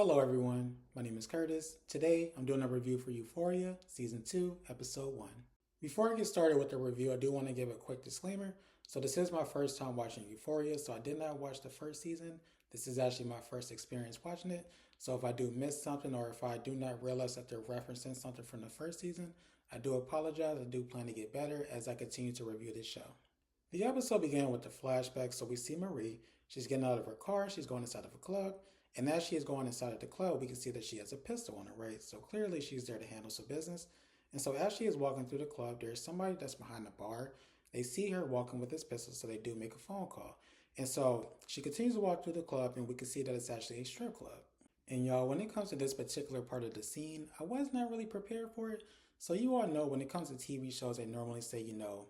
Hello everyone, my name is Curtis. Today I'm doing a review for Euphoria Season 2, Episode 1. Before I get started with the review, I do want to give a quick disclaimer. So this is my first time watching Euphoria, so I did not watch the first season. This is actually my first experience watching it. So if I do miss something or if I do not realize that they're referencing something from the first season, I do apologize. I do plan to get better as I continue to review this show. The episode began with the flashback, so we see Marie. She's getting out of her car, she's going inside of a club, and as she is going inside of the club, we can see that she has a pistol on her, right? So clearly she's there to handle some business. And so as she is walking through the club, there's somebody that's behind the bar. They see her walking with this pistol, so they do make a phone call. And so she continues to walk through the club, and we can see that it's actually a strip club. And y'all, when it comes to this particular part of the scene, I was not really prepared for it. So you all know when it comes to TV shows, they normally say,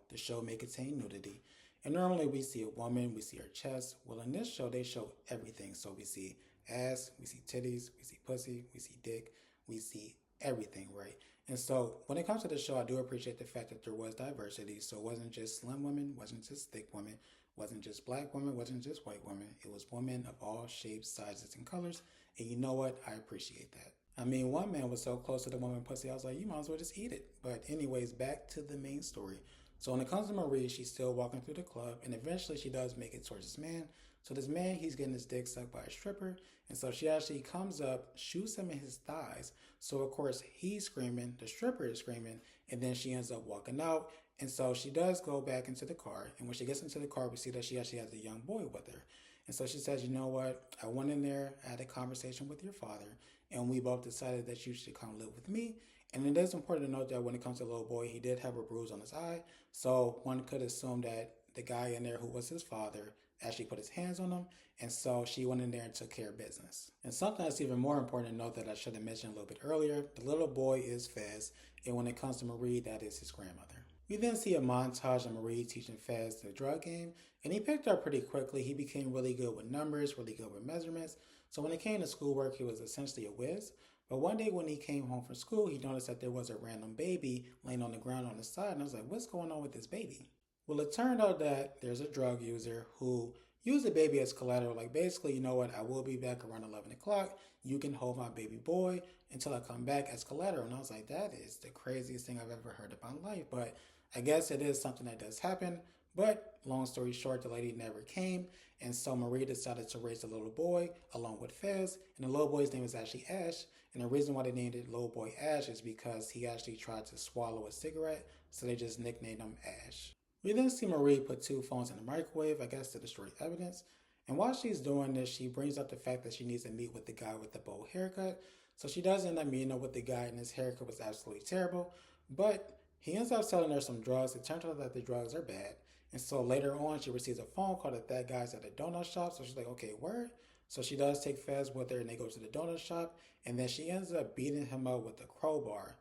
the show may contain nudity. And normally we see a woman, we see her chest. Well, in this show, they show everything. So we see ass, we see titties, we see pussy, we see dick, we see everything, right? And so when it comes to the show, I do appreciate the fact that there was diversity. So it wasn't just slim women, wasn't just thick women, wasn't just black women, wasn't just white women. It was women of all shapes, sizes, and colors. And you know what? I appreciate that. I mean, one man was so close to the woman pussy, I was like, you might as well just eat it. But anyways, back to the main story. So when it comes to Marie, she's still walking through the club, and eventually she does make it towards this man. So this man, he's getting his dick sucked by a stripper, and so she actually comes up, shoots him in his thighs. So of course he's screaming, the stripper is screaming, and then she ends up walking out. And so she does go back into the car, and when she gets into the car, we see that she actually has a young boy with her. And so she says, you know what, I went in there, I had a conversation with your father, and we both decided that you should come live with me. And it is important to note that when it comes to the little boy, he did have a bruise on his eye. So one could assume that the guy in there who was his father actually put his hands on him. And so she went in there and took care of business. And something that's even more important to note that I should have mentioned a little bit earlier, the little boy is Fez. And when it comes to Marie, that is his grandmother. We then see a montage of Marie teaching Fez the drug game. And he picked up pretty quickly. He became really good with numbers, really good with measurements. So when it came to schoolwork, he was essentially a whiz. But one day when he came home from school, he noticed that there was a random baby laying on the ground on the side. And I was like, what's going on with this baby? Well, it turned out that there's a drug user who used the baby as collateral. Like, basically, you know what? I will be back around 11 o'clock. You can hold my baby boy until I come back as collateral. And I was like, that is the craziest thing I've ever heard about life. But I guess it is something that does happen. But long story short, the lady never came. And so Marie decided to raise the little boy along with Fez. And the little boy's name is actually Ash. And the reason why they named it little boy Ash is because he actually tried to swallow a cigarette. So they just nicknamed him Ash. We then see Marie put two phones in the microwave, I guess to destroy evidence. And while she's doing this, she brings up the fact that she needs to meet with the guy with the bowl haircut. So she does end up meeting up with the guy, and his haircut was absolutely terrible. But he ends up selling her some drugs. It turns out that the drugs are bad. And so later on, she receives a phone call that guy's at a donut shop. So she's like, okay, word. So she does take Fez with her, and they go to the donut shop. And then she ends up beating him up with a crowbar.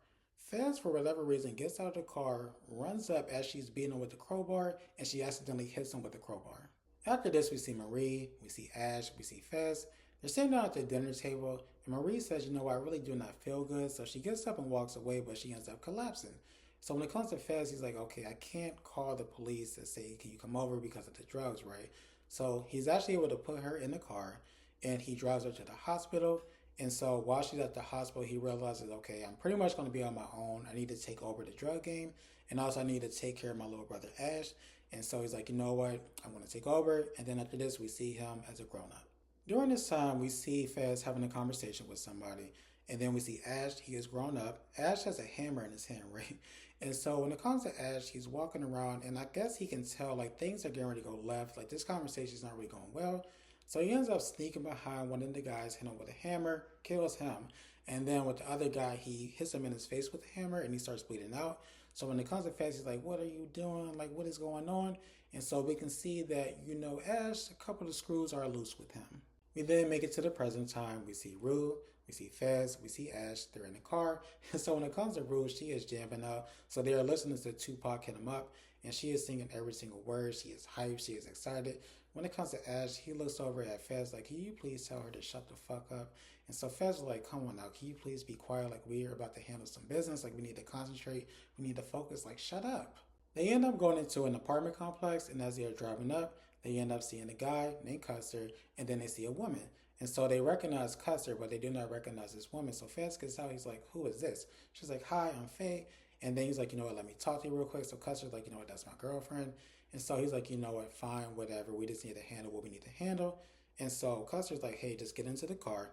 Fez, for whatever reason, gets out of the car, runs up as she's beating him with the crowbar, and she accidentally hits him with the crowbar. After this, we see Marie, we see Ash, we see Fez. They're sitting down at the dinner table, and Marie says, you know what, I really do not feel good. So she gets up and walks away, but she ends up collapsing. So when it comes to Fez, he's like, okay, I can't call the police to say, can you come over because of the drugs, right? So he's actually able to put her in the car, and he drives her to the hospital. And so while she's at the hospital, he realizes, okay, I'm pretty much going to be on my own. I need to take over the drug game. And also I need to take care of my little brother, Ash. And so he's like, you know what? I'm going to take over. And then after this, we see him as a grown-up. During this time, we see Fez having a conversation with somebody. And then we see Ash. He is grown up. Ash has a hammer in his hand, right? And so when it comes to Ash, he's walking around. And I guess he can tell, like, things are getting ready to go left. Like, this conversation is not really going well. So he ends up sneaking behind one of the guys, hit him with a hammer, kills him. And then with the other guy, he hits him in his face with a hammer and he starts bleeding out. So when it comes to Fez, he's like, what are you doing? Like, what is going on? And so we can see that, Ash, a couple of screws are loose with him. We then make it to the present time. We see Rue, we see Fez, we see Ash. They're in the car. And so when it comes to Rue, she is jamming out. So they are listening to Tupac hit him up. And she is singing every single word. She is hyped. She is excited. When it comes to Ash, he looks over at Fez like, can you please tell her to shut the fuck up? And so Fez was like, come on now, can you please be quiet? Like, we are about to handle some business. Like, we need to concentrate. We need to focus. Like, shut up. They end up going into an apartment complex, and as they are driving up, they end up seeing a guy named Custer, and then they see a woman. And so they recognize Custer, but they do not recognize this woman. So Fez gets out. He's like, who is this? She's like, hi, I'm Faye. And then he's like, you know what, let me talk to you real quick. So Custer's like, you know what, that's my girlfriend. And so he's like, you know what, fine, whatever. We just need to handle what we need to handle. And so Custer's like, hey, just get into the car.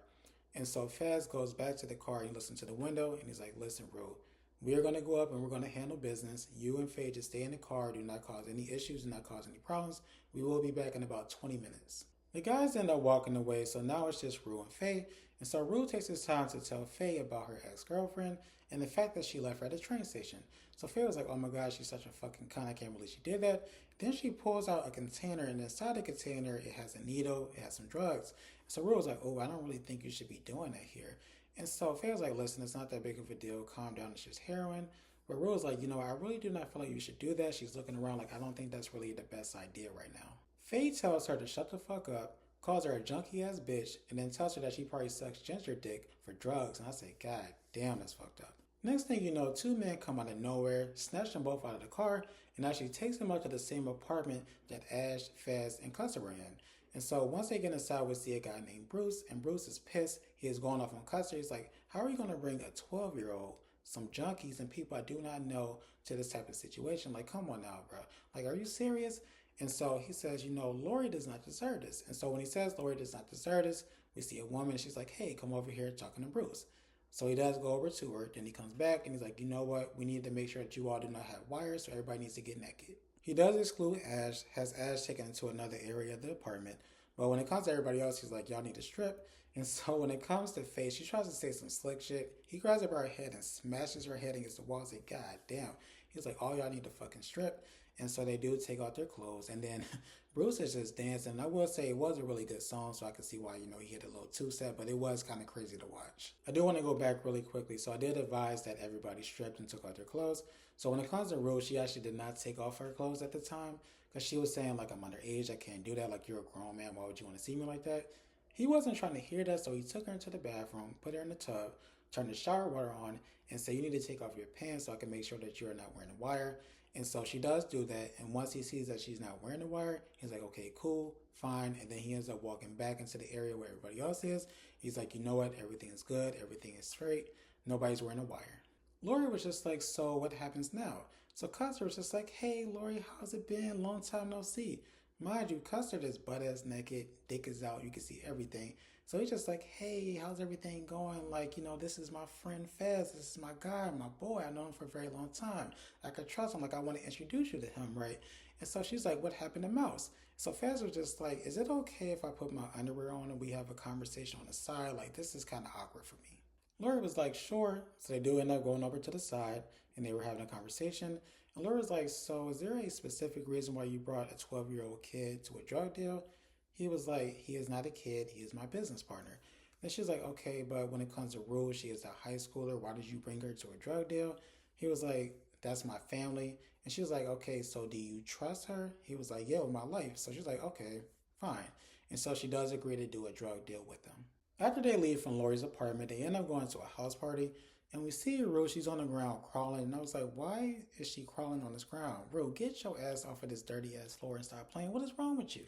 And so Faz goes back to the car and listens to the window. And he's like, listen, Rue, we are going to go up and we're going to handle business. You and Faye just stay in the car. Do not cause any issues. Do not cause any problems. We will be back in about 20 minutes. The guys end up walking away, so now it's just Rue and Faye. And so Rue takes his time to tell Faye about her ex-girlfriend and the fact that she left her at the train station. So Faye was like, oh my god, she's such a fucking cunt, I can't believe she did that. Then she pulls out a container, and inside the container it has a needle, it has some drugs. So Rue was like, oh, I don't really think you should be doing that here. And so Faye was like, listen, it's not that big of a deal, calm down, it's just heroin. But Rue was like, you know, I really do not feel like you should do that. She's looking around like, I don't think that's really the best idea right now. Faye tells her to shut the fuck up, calls her a junky ass bitch, and then tells her that she probably sucks ginger dick for drugs. And I say, God damn, that's fucked up. Next thing you know, two men come out of nowhere, snatch them both out of the car, and actually takes them up to the same apartment that Ash, Faz, and Custer were in. And so once they get inside, we see a guy named Bruce, and Bruce is pissed. He is going off on Custer. He's like, how are you going to bring a 12-year-old, some junkies, and people I do not know to this type of situation? Like, come on now, bro. Like, are you serious? And so he says, you know, Lori does not deserve this. And so when he says Lori does not deserve this, we see a woman. She's like, hey, come over here talking to Bruce. So he does go over to her. Then he comes back and he's like, you know what? We need to make sure that you all do not have wires, so everybody needs to get naked. He does exclude Ash, has Ash taken into another area of the apartment. But when it comes to everybody else, he's like, y'all need to strip. And so when it comes to Faye, she tries to say some slick shit. He grabs up her head and smashes her head against the wall. He's like, God damn. He's like, all y'all need to fucking strip. And so they do take out their clothes. And then Bruce is just dancing. And I will say it was a really good song, so I can see why, you know, he hit a little two-step, but it was kind of crazy to watch. I do want to go back really quickly. So I did advise that everybody stripped and took out their clothes. So when it comes to Rue, she actually did not take off her clothes at the time because she was saying, like, I'm underage, I can't do that. Like, you're a grown man. Why would you want to see me like that? He wasn't trying to hear that, so he took her into the bathroom, put her in the tub, turned the shower water on, and said, you need to take off your pants so I can make sure that you're not wearing a wire. And so she does do that, and once he sees that she's not wearing the wire, he's like, okay, cool, fine. And then he ends up walking back into the area where everybody else is. He's like, you know what, everything is good, everything is straight, nobody's wearing a wire. Lori was just like, so what happens now? So Custer was just like, hey, Lori, how's it been? Long time no see. Mind you, Custer is butt ass naked, dick is out, you can see everything. So he's just like, hey, how's everything going? Like, you know, this is my friend Fez. This is my guy, my boy. I've known him for a very long time. I could trust him. Like, I want to introduce you to him, right? And so she's like, what happened to Mouse? So Fez was just like, is it okay if I put my underwear on and we have a conversation on the side? Like, this is kind of awkward for me. Lori was like, sure. So they do end up going over to the side and they were having a conversation. And Lori was like, so is there a specific reason why you brought a 12-year-old kid to a drug deal? He was like, he is not a kid, he is my business partner. Then she's like, okay, but when it comes to Rue, she is a high schooler. Why did you bring her to a drug deal? He was like, that's my family. And she was like, okay, so do you trust her? He was like, yeah, with my life. So she's like, okay, fine. And so she does agree to do a drug deal with them. After they leave from Lori's apartment, they end up going to a house party. And we see Rue, she's on the ground crawling. And I was like, why is she crawling on this ground? Rue, get your ass off of this dirty ass floor and stop playing. What is wrong with you?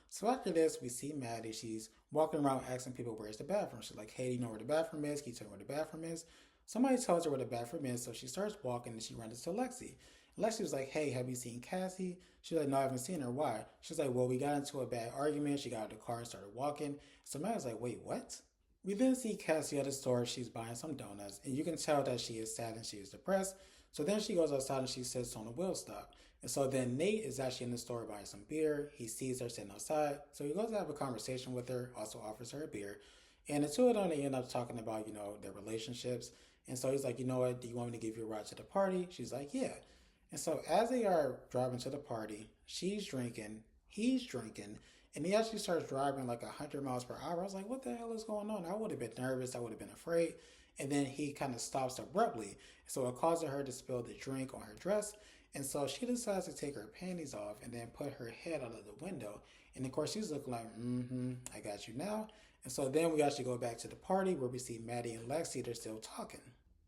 So after this, we see Maddie. She's walking around asking people, where's the bathroom? She's like, hey, do you know where the bathroom is? Can you tell me where the bathroom is? Somebody tells her where the bathroom is, so she starts walking and she runs into Lexi. Lexi was like, hey, have you seen Cassie? She's like, no, I haven't seen her. Why? She's like, well, we got into a bad argument. She got out of the car and started walking. So Maddie's like, wait, what? We then see Cassie at the store. She's buying some donuts, and you can tell that she is sad and she is depressed. So then she goes outside and she sits on a wheel stop. And so then Nate is actually in the store buying some beer. He sees her sitting outside. So he goes to have a conversation with her, also offers her a beer. And the two of them, they end up talking about, you know, their relationships. And so he's like, you know what, do you want me to give you a ride to the party? She's like, yeah. And so as they are driving to the party, she's drinking, he's drinking, and he actually starts driving like 100 miles per hour. I was like, what the hell is going on? I would have been nervous. I would have been afraid. And then he kind of stops abruptly. So it causes her to spill the drink on her dress. And so she decides to take her panties off and then put her head out of the window. And of course, she's looking like, I got you now. And so then we actually go back to the party where we see Maddie and Lexi. They're still talking.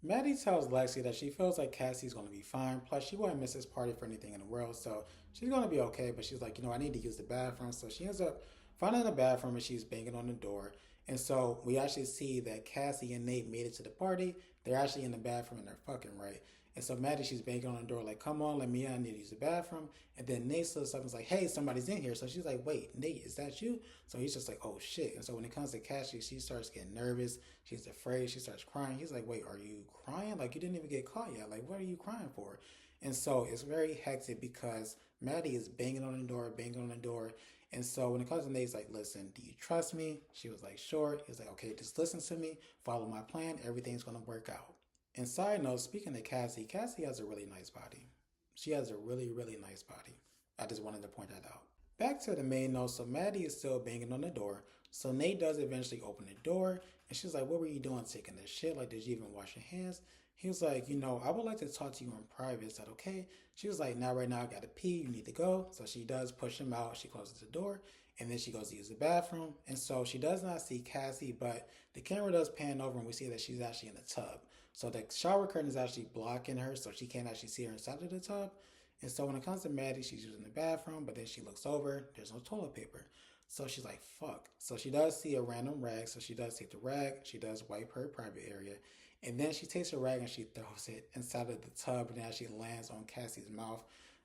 Maddie tells Lexi that she feels like Cassie's going to be fine. Plus, she wouldn't miss this party for anything in the world. So she's going to be okay. But she's like, you know, I need to use the bathroom. So she ends up finding the bathroom and she's banging on the door. And so we actually see that Cassie and Nate made it to the party. They're actually in the bathroom and they're fucking, right. And so Maddie, she's banging on the door like, come on, let me in, I need to use the bathroom. And then Nate says something's like, hey, somebody's in here. So she's like, wait, Nate, is that you? So he's just like, oh shit. And so when it comes to Cassie, she starts getting nervous. She's afraid. She starts crying. He's like, wait, are you crying? Like, you didn't even get caught yet. Like, what are you crying for? And so it's very hectic because Maddie is banging on the door, banging on the door. And so when it comes to Nate, he's like, listen, do you trust me? She was like, sure. He was like, okay, just listen to me, follow my plan, everything's going to work out. And side note, speaking of Cassie, Cassie has a really nice body. She has a really, really nice body. I just wanted to point that out. Back to the main note, so Maddie is still banging on the door. So Nate does eventually open the door, and she's like, what were you doing taking this shit? Like, did you even wash your hands? He was like, I would like to talk to you in private. Is that okay? She was like, right now, I gotta pee. You need to go. So she does push him out. She closes the door, and then she goes to use the bathroom. And so she does not see Cassie, but the camera does pan over, and we see that she's actually in the tub. So the shower curtain is actually blocking her, so she can't actually see her inside of the tub. And so when it comes to Maddie, she's using the bathroom, but then she looks over, there's no toilet paper. So she's like, fuck. So she does see a random rag, so she does take the rag, she does wipe her private area, and then she takes her rag and she throws it inside of the tub, and then she lands on Cassie's mouth.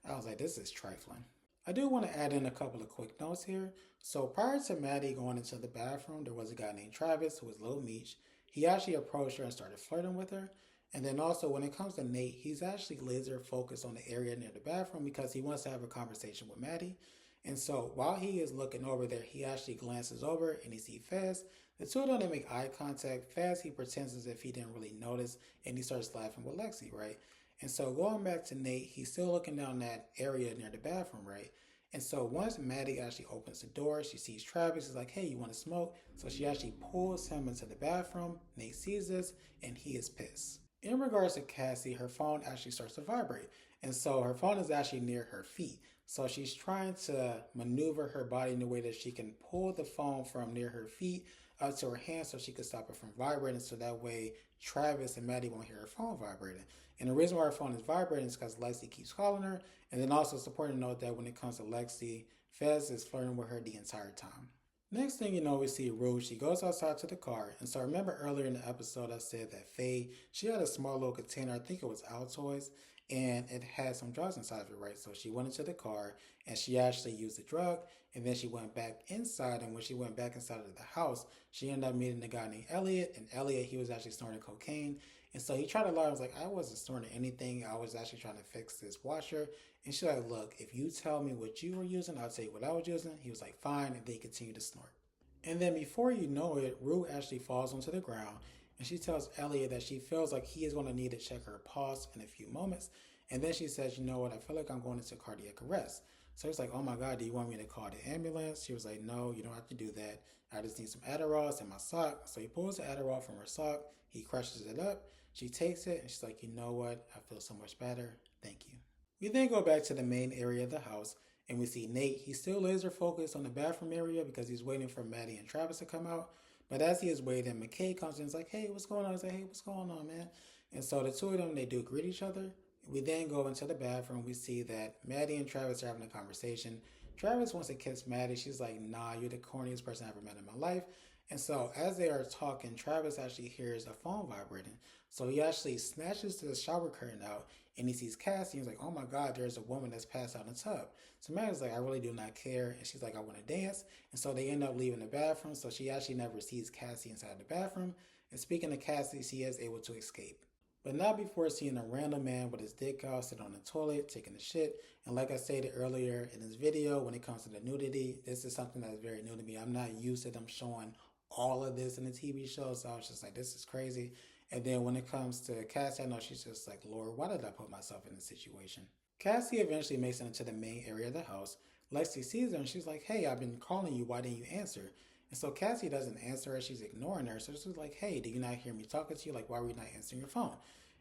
I was like, this is trifling. I do want to add in a couple of quick notes here. So prior to Maddie going into the bathroom, there was a guy named Travis who was Lil Meech. He actually approached her and started flirting with her. And then also when it comes to Nate, he's actually laser focused on the area near the bathroom because he wants to have a conversation with Maddie. And so while he is looking over there, he actually glances over and he sees Fez. The two of them, they make eye contact. Fez, he pretends as if he didn't really notice, and he starts laughing with Lexi, right? And so going back to Nate, he's still looking down that area near the bathroom, right? And so once Maddie actually opens the door, she sees Travis. She's like, hey, you want to smoke? So she actually pulls him into the bathroom. Nate sees this, and he is pissed. In regards to Cassie, her phone actually starts to vibrate. And so her phone is actually near her feet. So she's trying to maneuver her body in a way that she can pull the phone from near her feet up to her hand so she can stop it from vibrating. So that way Travis and Maddie won't hear her phone vibrating. And the reason why her phone is vibrating is because Lexi keeps calling her. And then also it's important to note that when it comes to Lexi, Fez is flirting with her the entire time. Next thing you know, we see Rue. She goes outside to the car. And so remember earlier in the episode, I said that Faye, she had a small little container. I think it was Altoids. And it had some drugs inside of it, right? So she went into the car and she actually used the drug. And then she went back inside. And when she went back inside of the house, she ended up meeting a guy named Elliot. And Elliot, he was actually snorting cocaine. And so he tried to lie. I was like, I wasn't snorting anything. I was actually trying to fix this washer. And she's like, look, if you tell me what you were using, I'll tell you what I was using. He was like, fine. And they continued to snort. And then before you know it, Rue actually falls onto the ground. And she tells Elliot that she feels like he is going to need to check her pulse in a few moments. And then she says, you know what, I feel like I'm going into cardiac arrest. So he's like, oh my God, do you want me to call the ambulance? She was like, no, you don't have to do that. I just need some Adderall in my sock. So he pulls the Adderall from her sock. He crushes it up. She takes it and she's like, you know what, I feel so much better. Thank you. We then go back to the main area of the house and we see Nate. He's still laser focused on the bathroom area because he's waiting for Maddie and Travis to come out. But as he is waiting, McKay comes in and is like, hey, what's going on? He's like, hey, what's going on, man? And so the two of them, they do greet each other. We then go into the bathroom. We see that Maddie and Travis are having a conversation. Travis wants to kiss Maddie. She's like, nah, you're the corniest person I've ever met in my life. And so as they are talking, Travis actually hears a phone vibrating. So he actually snatches the shower curtain out and he sees Cassie. He's like, oh my God, there's a woman that's passed out in the tub. So Maddie's like, I really do not care. And she's like, I want to dance. And so they end up leaving the bathroom. So she actually never sees Cassie inside the bathroom. And speaking of Cassie, she is able to escape. But not before seeing a random man with his dick out sitting on the toilet, taking a shit. And like I stated earlier in this video, when it comes to the nudity, this is something that is very new to me. I'm not used to them showing all of this in the TV show, so I was just like, this is crazy. And then when it comes to Cassie, I know she's just like, Lord, why did I put myself in this situation? Cassie eventually makes it into the main area of the house. Lexi sees her and she's like, hey, I've been calling you, why didn't you answer? And so Cassie doesn't answer her, she's ignoring her. So she's like, hey, do you not hear me talking to you? Like, why were you not answering your phone?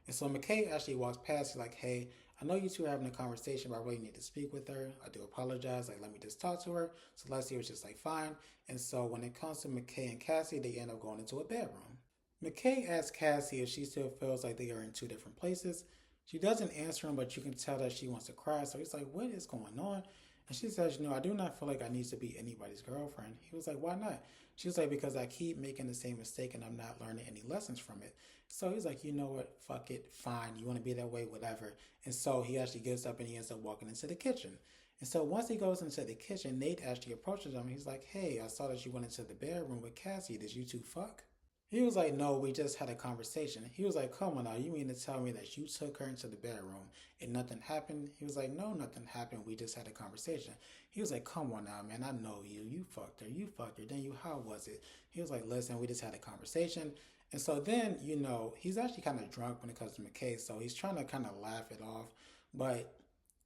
And so McKay actually walks past, she's like, hey, I know you two are having a conversation, but I really need to speak with her. I do apologize, like, let me just talk to her. So Lexi was just like, fine. And so when it comes to McKay and Cassie, they end up going into a bedroom. McKay asks Cassie if she still feels like they are in two different places. She doesn't answer him, but you can tell that she wants to cry. So he's like, what is going on? And she says, I do not feel like I need to be anybody's girlfriend. He was like, why not? She was like, because I keep making the same mistake and I'm not learning any lessons from it. So he's like, you know what? Fuck it. Fine. You want to be that way? Whatever. And so he actually gets up and he ends up walking into the kitchen. And so once he goes into the kitchen, Nate actually approaches him. He's like, hey, I saw that you went into the bedroom with Cassie. Did you two fuck? He was like, no, we just had a conversation. He was like, come on now, you mean to tell me that you took her into the bedroom and nothing happened? He was like, no, nothing happened. We just had a conversation. He was like, come on now, man, I know you. You fucked her. You fucked her. Then how was it? He was like, listen, we just had a conversation. And so then, he's actually kind of drunk when it comes to McKay, so he's trying to kind of laugh it off. But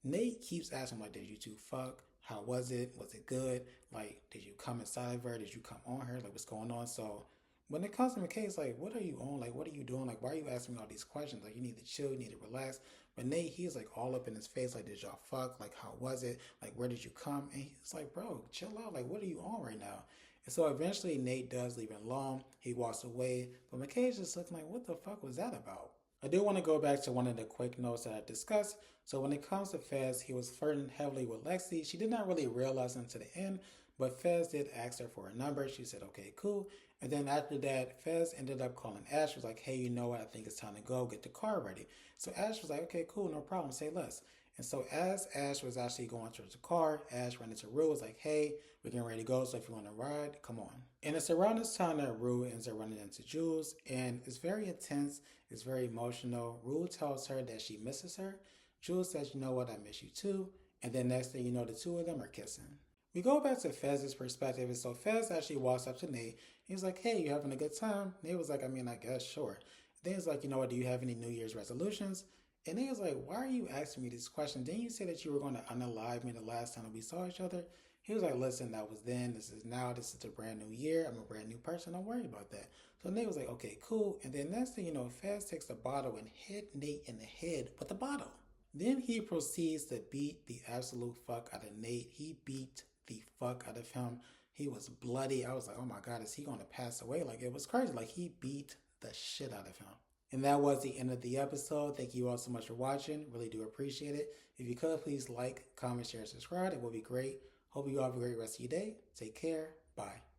Nate keeps asking, like, did you two fuck? How was it? Was it good? Like, did you come inside of her? Did you come on her? Like, what's going on? So when it comes to McKay, it's like, what are you on? Like, what are you doing? Like, why are you asking me all these questions? Like, you need to chill, you need to relax. But Nate, he's like all up in his face, like, did y'all fuck? Like, how was it? Like, where did you come? And he's like, bro, chill out. Like, what are you on right now? And so eventually Nate does leave him alone. He walks away. But McKay's just looking like, what the fuck was that about? I do want to go back to one of the quick notes that I discussed. So when it comes to Fez, he was flirting heavily with Lexi. She did not really realize until the end, but Fez did ask her for a number. She said, okay, cool. And then after that, Fez ended up calling Ash. Was like, hey, you know what? I think it's time to go. Get the car ready. So Ash was like, okay, cool, no problem. Say less. And so as Ash was actually going towards the car, Ash ran into Rue. Was like, hey, we're getting ready to go. So if you want to ride, come on. And it's around this time that Rue ends up running into Jules. And it's very intense. It's very emotional. Rue tells her that she misses her. Jules says, you know what? I miss you too. And then next thing you know, the two of them are kissing. We go back to Fez's perspective, and so Fez actually walks up to Nate. He's like, hey, you having a good time? Nate was like, I mean, I guess, sure. Then he's like, you know what, do you have any New Year's resolutions? And Nate was like, why are you asking me this question? Didn't you say that you were going to unalive me the last time that we saw each other? He was like, listen, that was then, this is now, this is a brand new year. I'm a brand new person, don't worry about that. So Nate was like, okay, cool. And then next thing you know, Fez takes the bottle and hit Nate in the head with the bottle. Then he proceeds to beat the absolute fuck out of Nate. He beat the fuck out of him. He was bloody. I was like, oh my God, is he going to pass away? Like, it was crazy. Like, he beat the shit out of him. And that was the end of the episode. Thank you all so much for watching. Really do appreciate it. If you could, please like, comment, share, subscribe. It would be great. Hope you all have a great rest of your day. Take care. Bye.